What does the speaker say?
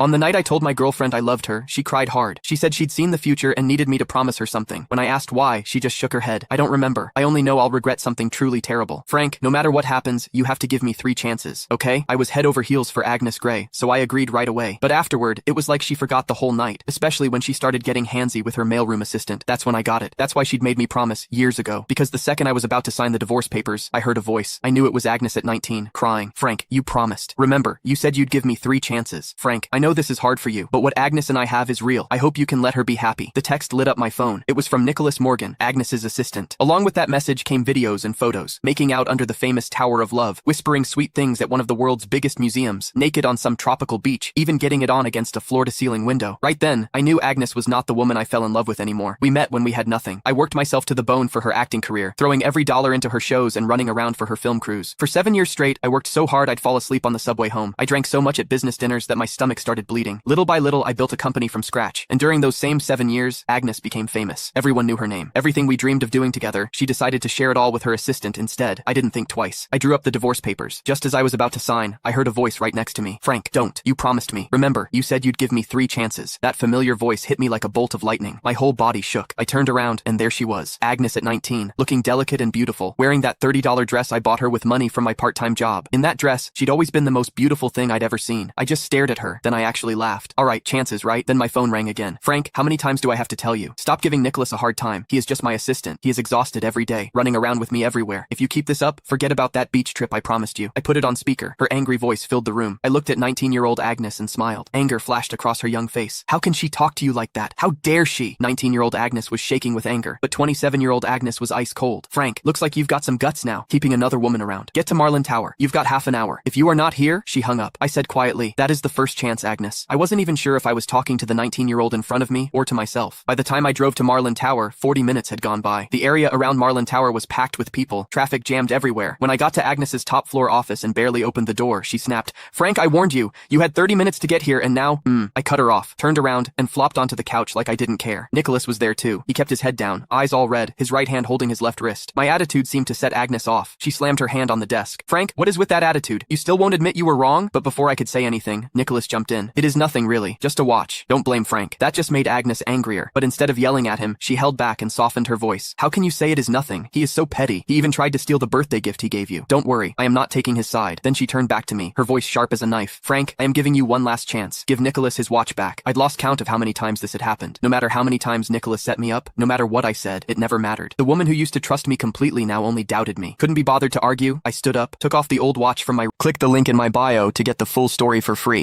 On the night I told my girlfriend I loved her, she cried hard. She said she'd seen the future and needed me to promise her something. When I asked why, she just shook her head. I don't remember. I only know I'll regret something truly terrible. Frank, no matter what happens, you have to give me 3 chances, okay? I was head over heels for Agnes Gray, so I agreed right away. But afterward, it was like she forgot the whole night, especially when she started getting handsy with her mailroom assistant. That's when I got it. That's why she'd made me promise years ago. Because the second I was about to sign the divorce papers, I heard a voice. I knew it was Agnes at 19, crying. Frank, you promised. Remember, you said you'd give me 3 chances. Frank, I know this is hard for you, but what Agnes and I have is real. I hope you can let her be happy. The text lit up my phone. It was from Nicholas Morgan, Agnes's assistant. Along with that message came videos and photos, making out under the famous Tower of Love, whispering sweet things at one of the world's biggest museums, naked on some tropical beach, even getting it on against a floor-to-ceiling window. Right then, I knew Agnes was not the woman I fell in love with anymore. We met when we had nothing. I worked myself to the bone for her acting career, throwing every dollar into her shows and running around for her film crews. For 7 years straight, I worked so hard I'd fall asleep on the subway home. I drank so much at business dinners that my stomach started bleeding. Little by little, I built a company from scratch, and during those same 7 years, Agnes became famous. Everyone knew her name. Everything we dreamed of doing together, she decided to share it all with her assistant instead. I didn't think twice. I drew up the divorce papers. Just as I was about to sign, I heard a voice right next to me. Frank, don't. You promised me. Remember, you said you'd give me 3 chances. That familiar voice hit me like a bolt of lightning. My whole body shook. I turned around, and there she was. Agnes at 19, looking delicate and beautiful, wearing that $30 dress I bought her with money from my part-time job. In that dress, she'd always been the most beautiful thing I'd ever seen. I just stared at her, then I actually laughed. All right, chances, right? Then my phone rang again. Frank, how many times do I have to tell you? Stop giving Nicholas a hard time. He is just my assistant. He is exhausted every day, running around with me everywhere. If you keep this up, forget about that beach trip I promised you. I put it on speaker. Her angry voice filled the room. I looked at 19-year-old Agnes and smiled. Anger flashed across her young face. How can she talk to you like that? How dare she? 19-year-old Agnes was shaking with anger, but 27-year-old Agnes was ice cold. Frank, looks like you've got some guts now, keeping another woman around. Get to Marlin Tower. You've got half an hour. If you are not here, she hung up. I said quietly, that is the first chance, Agnes. I wasn't even sure if I was talking to the 19-year-old in front of me or to myself. By the time I drove to Marlin Tower, 40 minutes had gone by. The area around Marlin Tower was packed with people, traffic jammed everywhere. When I got to Agnes's top floor office and barely opened the door, she snapped, Frank, I warned you. You had 30 minutes to get here and now, I cut her off, turned around, and flopped onto the couch like I didn't care. Nicholas was there too. He kept his head down, eyes all red, his right hand holding his left wrist. My attitude seemed to set Agnes off. She slammed her hand on the desk. Frank, what is with that attitude? You still won't admit you were wrong? But before I could say anything, Nicholas jumped in. It is nothing really, just a watch. Don't blame Frank. That just made Agnes angrier, but instead of yelling at him, she held back and softened her voice. How can you say it is nothing? He is so petty. He even tried to steal the birthday gift he gave you. Don't worry, I am not taking his side. Then she turned back to me, her voice sharp as a knife. Frank, I am giving you one last chance. Give Nicholas his watch back. I'd lost count of how many times this had happened. No matter how many times Nicholas set me up, no matter what I said, it never mattered. The woman who used to trust me completely now only doubted me. Couldn't be bothered to argue. I stood up, took off the old watch from my... Click the link in my bio to get the full story for free.